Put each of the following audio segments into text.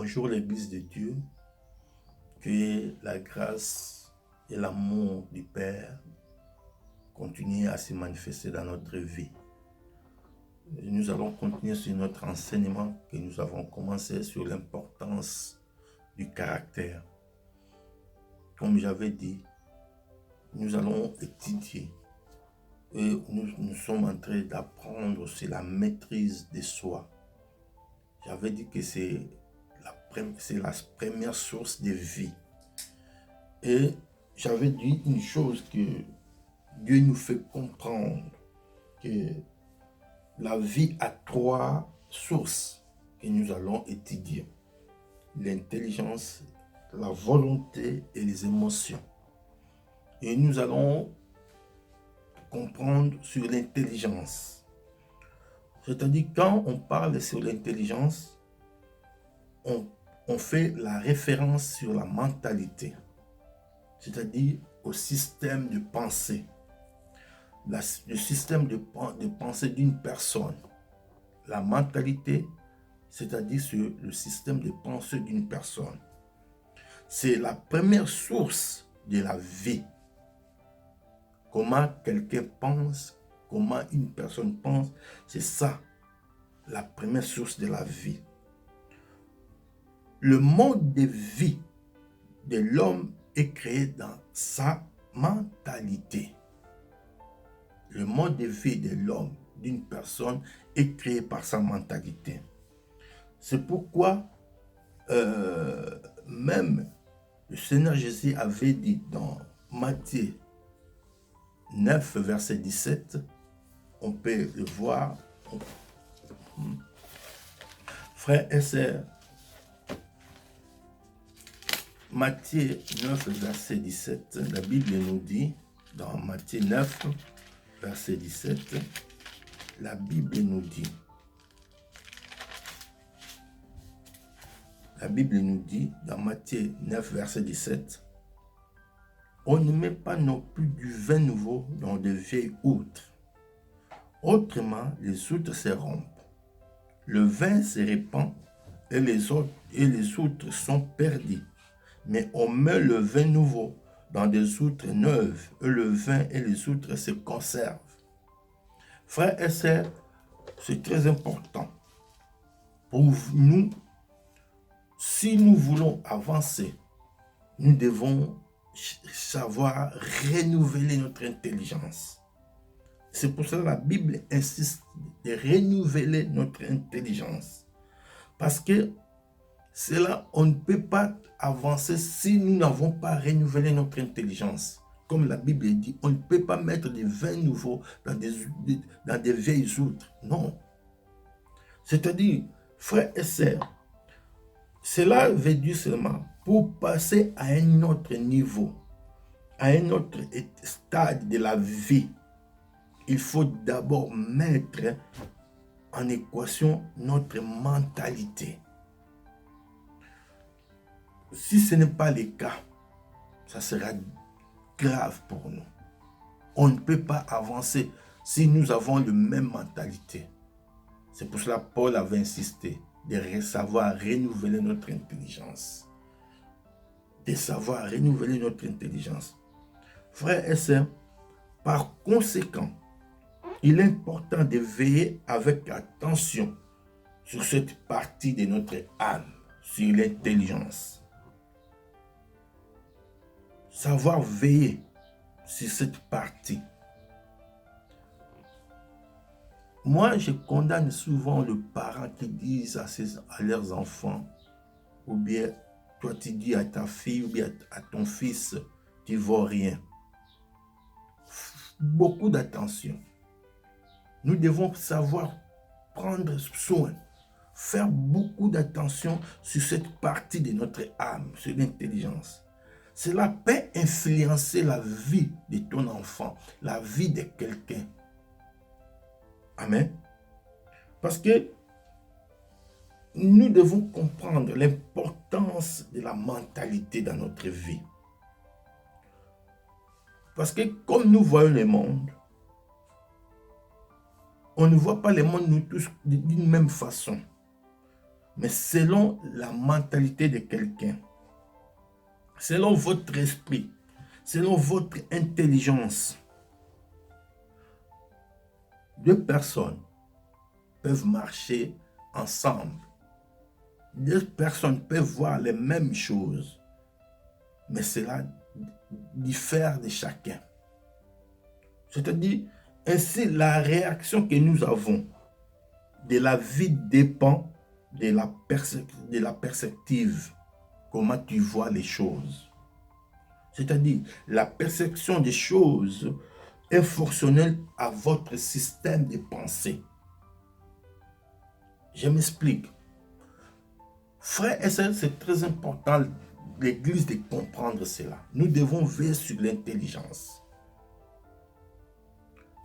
Bonjour l'Église de Dieu, que la grâce et l'amour du Père continuent à se manifester dans notre vie. Et nous allons continuer sur notre enseignement que nous avons commencé sur l'importance du caractère. Comme j'avais dit, nous allons étudier et nous sommes en train d'apprendre sur la maîtrise de soi. J'avais dit que c'est la première source de vie. Et j'avais dit une chose que Dieu nous fait comprendre, que la vie a trois sources que nous allons étudier. L'intelligence, la volonté et les émotions. Et nous allons comprendre sur l'intelligence. C'est-à-dire quand on parle sur l'intelligence, on fait la référence sur la mentalité, c'est-à-dire au système de pensée. Le système de pensée d'une personne. La mentalité, c'est-à-dire sur le système de pensée d'une personne. C'est la première source de la vie. Comment quelqu'un pense, comment une personne pense, c'est ça, la première source de la vie. Le mode de vie de l'homme est créé dans sa mentalité. Le mode de vie de l'homme, d'une personne, est créé par sa mentalité. C'est pourquoi même le Seigneur Jésus avait dit dans Matthieu 9, verset 17, on peut le voir. Frères et sœurs, Matthieu 9, verset 17, la Bible nous dit, dans Matthieu 9, verset 17, la Bible nous dit, dans Matthieu 9, verset 17, on ne met pas non plus du vin nouveau dans de vieilles outres. Autrement, les outres se rompent. Le vin se répand et les outres sont perdues. Mais on met le vin nouveau dans des outres neuves et le vin et les outres se conservent. Frères et sœurs, c'est très important pour nous. Si nous voulons avancer, nous devons savoir renouveler notre intelligence. C'est pour cela que la Bible insiste de renouveler notre intelligence. Parce que c'est là, on ne peut pas avancer si nous n'avons pas renouvelé notre intelligence. Comme la Bible dit, on ne peut pas mettre des vins nouveaux dans des vieilles outres. Non. C'est-à-dire, frères et sœurs, cela veut dire seulement pour passer à un autre niveau, à un autre stade de la vie, il faut d'abord mettre en équation notre mentalité. Si ce n'est pas le cas, ça sera grave pour nous. On ne peut pas avancer si nous avons la même mentalité. C'est pour cela que Paul avait insisté de savoir renouveler notre intelligence. De savoir renouveler notre intelligence. Frères et sœurs, par conséquent, il est important de veiller avec attention sur cette partie de notre âme, sur l'intelligence. Savoir veiller sur cette partie. Moi, je condamne souvent les parents qui disent à leurs enfants, ou bien toi tu dis à ta fille, ou bien à ton fils, tu ne vaux rien. Beaucoup d'attention. Nous devons savoir prendre soin, faire beaucoup d'attention sur cette partie de notre âme, sur l'intelligence. Cela peut influencer la vie de ton enfant, la vie de quelqu'un. Amen. Parce que nous devons comprendre l'importance de la mentalité dans notre vie. Parce que comme nous voyons le monde, on ne voit pas le monde nous tous d'une même façon. mais selon la mentalité de quelqu'un, selon votre esprit, selon votre intelligence. Deux personnes peuvent marcher ensemble. Deux personnes peuvent voir les mêmes choses, mais cela diffère de chacun. C'est-à-dire, ainsi la réaction que nous avons de la vie dépend de la perspective, comment tu vois les choses. C'est-à-dire, la perception des choses est fonctionnelle à votre système de pensée. Je m'explique. Frères et sœurs, c'est très important, l'Église, de comprendre cela. Nous devons veiller sur l'intelligence.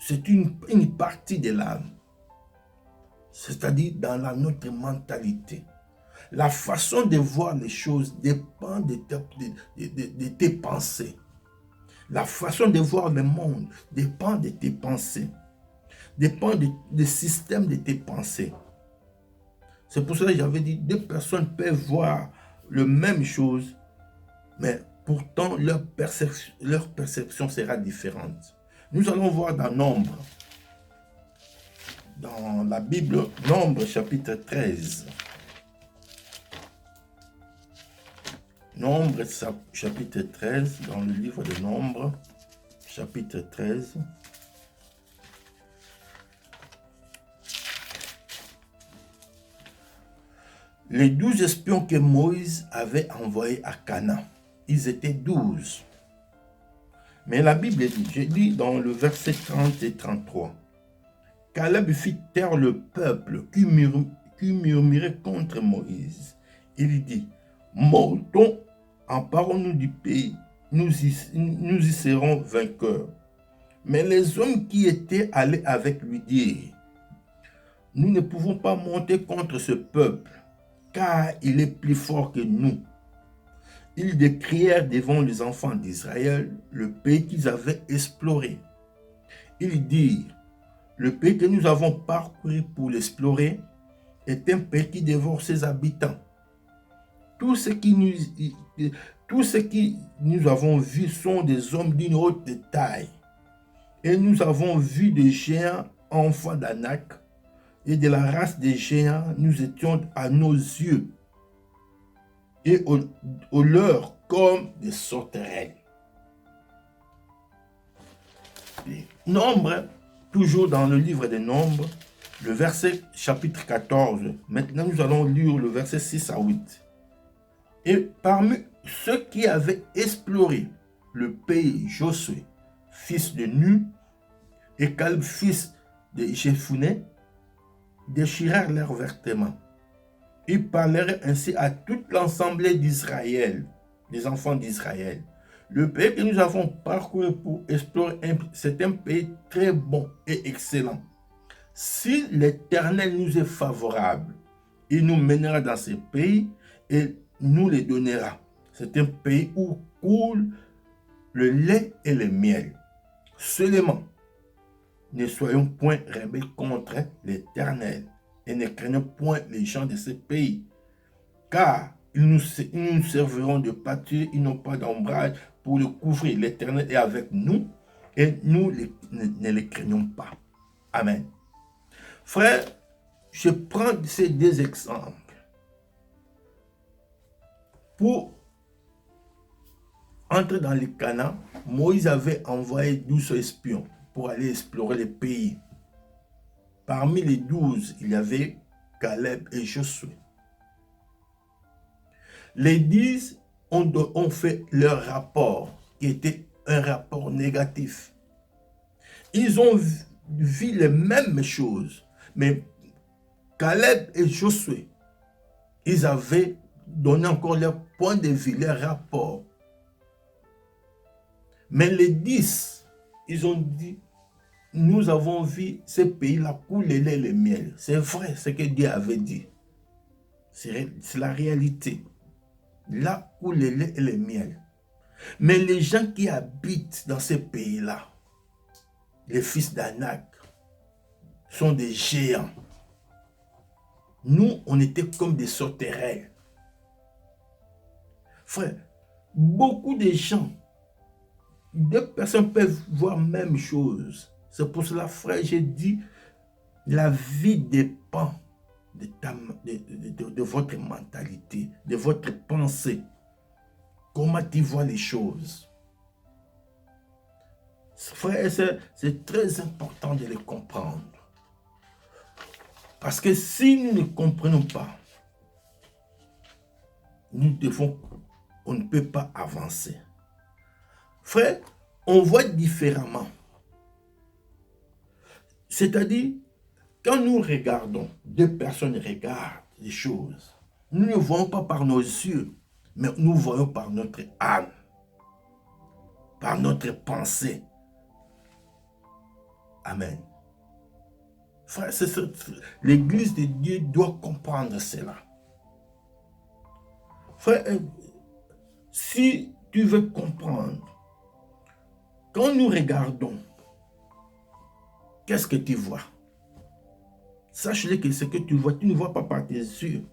C'est une partie de l'âme. C'est-à-dire dans notre mentalité. La façon de voir les choses dépend de tes pensées. La façon de voir le monde dépend de tes pensées. Dépend du système de tes pensées. C'est pour cela que j'avais dit, deux personnes peuvent voir la même chose, mais pourtant leur perception sera différente. Nous allons voir dans Nombre, dans la Bible, Nombre chapitre 13. Nombre chapitre 13, dans le livre de Nombre, chapitre 13. Les 12 espions que Moïse avait envoyés à Canaan, ils étaient 12. Mais la Bible dit, je lis dans le verset 30 et 33, Caleb fit taire le peuple qui murmurait contre Moïse. Il dit, montons, emparons-nous du pays, nous y serons vainqueurs. Mais les hommes qui étaient allés avec lui dirent, nous ne pouvons pas monter contre ce peuple, car il est plus fort que nous. Ils décrièrent devant les enfants d'Israël le pays qu'ils avaient exploré. Ils dirent, le pays que nous avons parcouru pour l'explorer est un pays qui dévore ses habitants. Tout ce qui nous avons vu sont des hommes d'une haute taille. Et nous avons vu des géants enfants d'Anak, et de la race des géants, nous étions à nos yeux, et au leur comme des sauterelles. Nombre, toujours dans le livre des Nombres, le verset chapitre 14. Maintenant, nous allons lire le verset 6 à 8. Et parmi ceux qui avaient exploré le pays, Josué, fils de Nun, et Caleb, fils de Jephunneh, déchirèrent leurs vêtements. Ils parlèrent ainsi à toute l'assemblée d'Israël, des enfants d'Israël. Le pays que nous avons parcouru pour explorer, c'est un pays très bon et excellent. Si l'Éternel nous est favorable, il nous mènera dans ce pays et nous les donnera. C'est un pays où coule le lait et le miel. Seulement, ne soyons point rebelles contre l'Éternel et ne craignons point les gens de ce pays, car ils nous serviront de pâture, ils n'ont pas d'ombrage pour le couvrir. L'Éternel est avec nous et nous ne les craignons pas. Amen. Frère, je prends ces deux exemples pour entrer dans le Canaan. Moïse avait envoyé 12 espions pour aller explorer le pays. Parmi les 12, il y avait Caleb et Josué. Les 10 ont fait leur rapport, qui était un rapport négatif. Ils ont vu les mêmes choses, mais Caleb et Josué, ils avaient donné encore leur point de vue, leur rapport. Mais les 10, ils ont dit, nous avons vu ce pays-là couler le lait et le miel. C'est vrai ce que Dieu avait dit. C'est la réalité. Là coule le lait et le miel. Mais les gens qui habitent dans ce pays-là, les fils d'Anak, sont des géants. Nous, on était comme des sauterelles. Frère, beaucoup de gens, deux personnes peuvent voir la même chose. C'est pour cela, frère, j'ai dit, la vie dépend de votre mentalité, de votre pensée. Comment tu vois les choses. Frère, c'est très important de les comprendre. Parce que si nous ne comprenons pas, on ne peut pas avancer. Frère, on voit différemment. C'est-à-dire, quand nous regardons, deux personnes regardent les choses, nous ne voyons pas par nos yeux, mais nous voyons par notre âme, par notre pensée. Amen. Frère, l'Église de Dieu doit comprendre cela. Frère, si tu veux comprendre, quand nous regardons, qu'est-ce que tu vois? Sache-le que ce que tu vois, tu ne vois pas par tes yeux,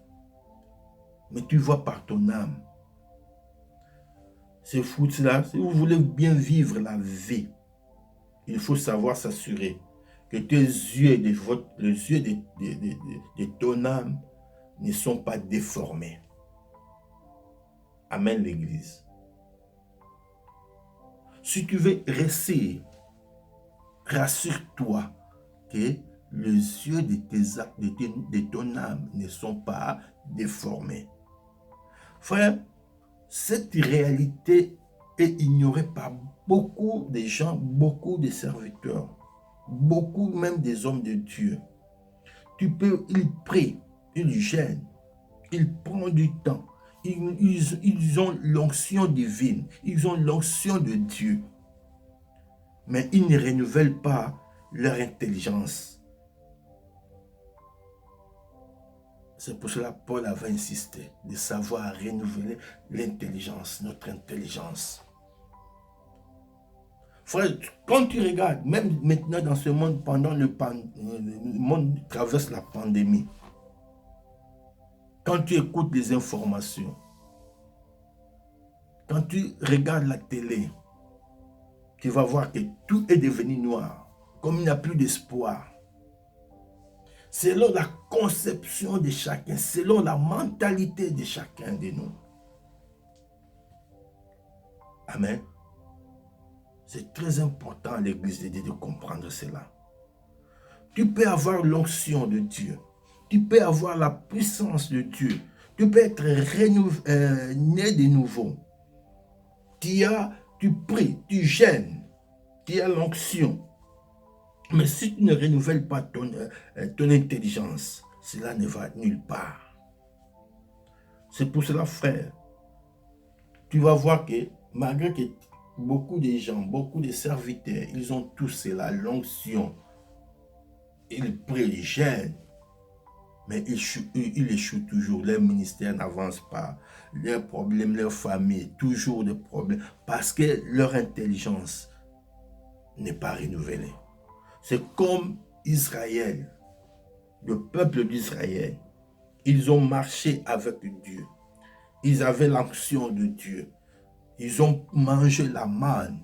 mais tu vois par ton âme. C'est fou cela. Si vous voulez bien vivre la vie, il faut savoir s'assurer que tes yeux, les yeux de ton âme ne sont pas déformés. Amen, l'Église. Si tu veux réussir, rassure-toi que les yeux de ton âme ne sont pas déformés. Frère, cette réalité est ignorée par beaucoup de gens, beaucoup de serviteurs, beaucoup même des hommes de Dieu. Ils prient, ils jeûnent, ils prennent du temps, ils ont l'onction divine, ils ont l'onction de Dieu, mais ils ne renouvellent pas leur intelligence. C'est pour cela que Paul avait insisté de savoir renouveler l'intelligence, notre intelligence. Frère, quand tu regardes, même maintenant dans ce monde, pendant le monde traverse la pandémie, quand tu écoutes les informations, quand tu regardes la télé, tu vas voir que tout est devenu noir, comme il n'y a plus d'espoir. Selon la conception de chacun, selon la mentalité de chacun de nous. Amen. C'est très important à l'Église de Dieu de comprendre cela. Tu peux avoir l'onction de Dieu. Tu peux avoir la puissance de Dieu. Tu peux être né de nouveau. Tu pries, tu gênes. Tu as l'onction. Mais si tu ne renouvelles pas ton intelligence, cela ne va nulle part. C'est pour cela, frère, tu vas voir que malgré que beaucoup de gens, beaucoup de serviteurs, ils ont tous cela, l'onction. Ils prient, ils gênent, mais ils échouent toujours. Leur ministère n'avance pas. Leurs problèmes, leur famille, toujours des problèmes. Parce que leur intelligence n'est pas renouvelée. C'est comme Israël, le peuple d'Israël. Ils ont marché avec Dieu. Ils avaient l'onction de Dieu. Ils ont mangé la manne.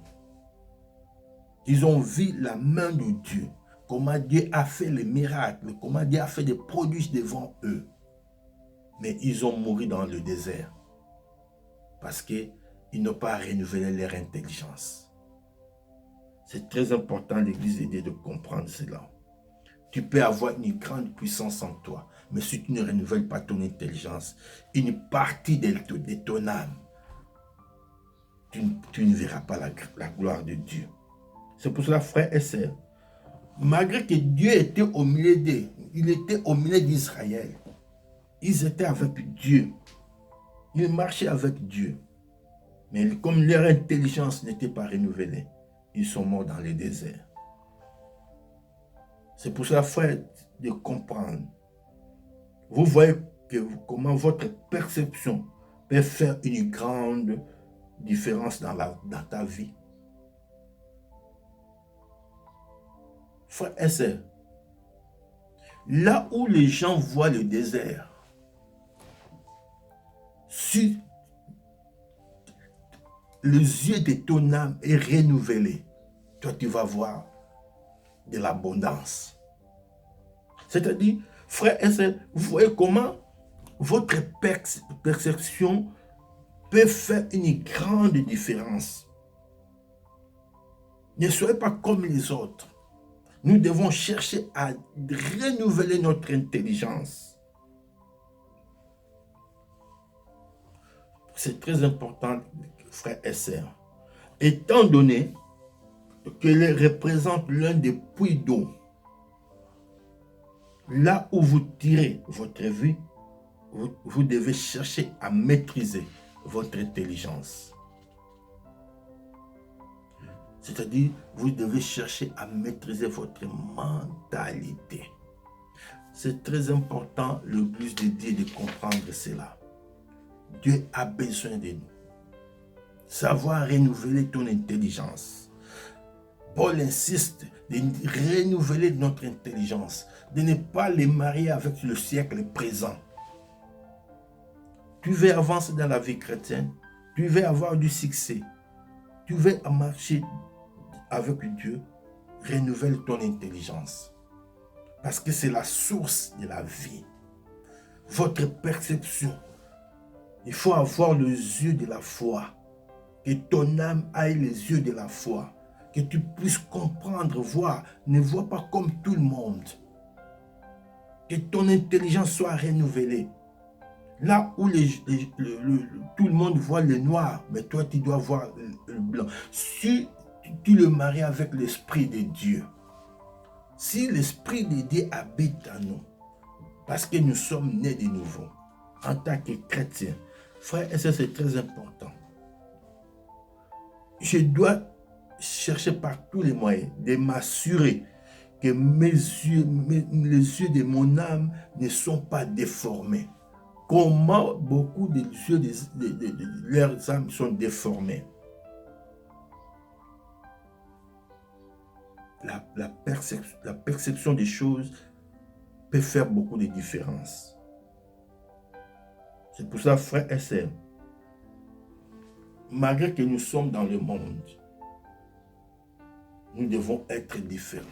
Ils ont vu la main de Dieu. Comment Dieu a fait les miracles. Comment Dieu a fait des prodiges devant eux. Mais ils ont mouru dans le désert. Parce qu'ils n'ont pas renouvelé leur intelligence. C'est très important, l'Église de Dieu, de comprendre cela. Tu peux avoir une grande puissance en toi. Mais si tu ne renouvelles pas ton intelligence, une partie de ton âme, tu ne verras pas la gloire de Dieu. C'est pour cela, frères et sœurs, malgré que Dieu était au milieu d'eux, il était au milieu d'Israël. Ils étaient avec Dieu. Ils marchaient avec Dieu. Mais comme leur intelligence n'était pas renouvelée, ils sont morts dans le désert. C'est pour cela, frère, de comprendre. Vous voyez comment votre perception peut faire une grande différence dans ta vie. Frère et sœur, Là où les gens voient le désert, si les yeux de ton âme est renouvelé, toi tu vas voir de l'abondance. C'est-à-dire, frères et sœurs, vous voyez comment votre perception peut faire une grande différence. Ne soyez pas comme les autres. Nous devons chercher à renouveler notre intelligence. C'est très important, frères et sœurs. Étant donné qu'elle représente l'un des puits d'eau, là où vous tirez votre vie, vous devez chercher à maîtriser votre intelligence. C'est-à-dire, vous devez chercher à maîtriser votre mentalité. C'est très important, l'Église de Dieu, de comprendre cela. Dieu a besoin de nous. Savoir renouveler ton intelligence. Paul insiste de renouveler notre intelligence, de ne pas les marier avec le siècle présent. Tu veux avancer dans la vie chrétienne, tu veux avoir du succès, tu veux marcher avec Dieu, renouvelle ton intelligence. Parce que c'est la source de la vie. Votre perception. Il faut avoir les yeux de la foi. Que ton âme aille les yeux de la foi. Que tu puisses comprendre, voir. Ne vois pas comme tout le monde. Que ton intelligence soit renouvelée. Là où tout le monde voit le noir, mais toi tu dois voir le blanc. Si tu le maries avec l'Esprit de Dieu, si l'Esprit de Dieu habite en nous, parce que nous sommes nés de nouveau, en tant que chrétiens, frères et sœurs, c'est très important. Je dois chercher par tous les moyens de m'assurer que les yeux de mon âme ne sont pas déformés. Comment beaucoup de yeux de leurs âmes sont déformés. La perception des choses peut faire beaucoup de différence. C'est pour ça, frères et sœurs, malgré que nous sommes dans le monde, nous devons être différents.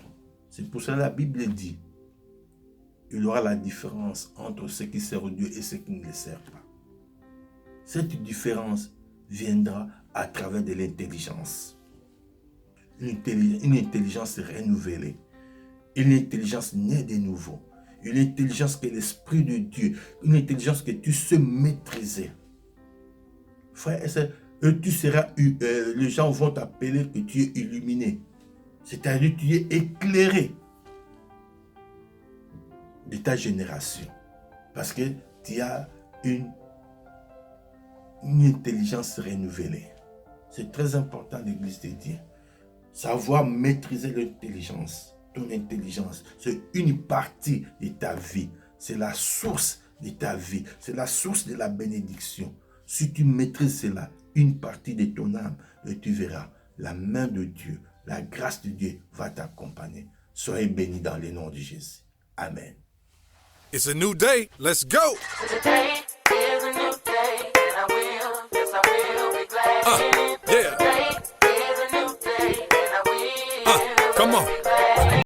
C'est pour ça que la Bible dit, il y aura la différence entre ceux qui servent Dieu et ceux qui ne le servent pas. Cette différence viendra à travers de l'intelligence. Une intelligence renouvelée. Une intelligence née de nouveau. Une intelligence que l'Esprit de Dieu, une intelligence que tu sais maîtriser. Frère et sœur, tu seras, les gens vont t'appeler que tu es illuminé. C'est-à-dire que tu es éclairé de ta génération. Parce que tu as une intelligence renouvelée. C'est très important, l'Église de Dieu. Savoir maîtriser l'intelligence. Ton intelligence, c'est une partie de ta vie. C'est la source de ta vie. C'est la source de la bénédiction. Si tu maîtrises cela, une partie de ton âme, et tu verras la main de Dieu, la grâce de Dieu va t'accompagner. Soyez bénis dans le nom de Jésus. Amen. It's a new day. Let's go. Today is a new day, and I will, yes I will be glad in it. Yeah. Today is a new day, and I will, Come on. be glad.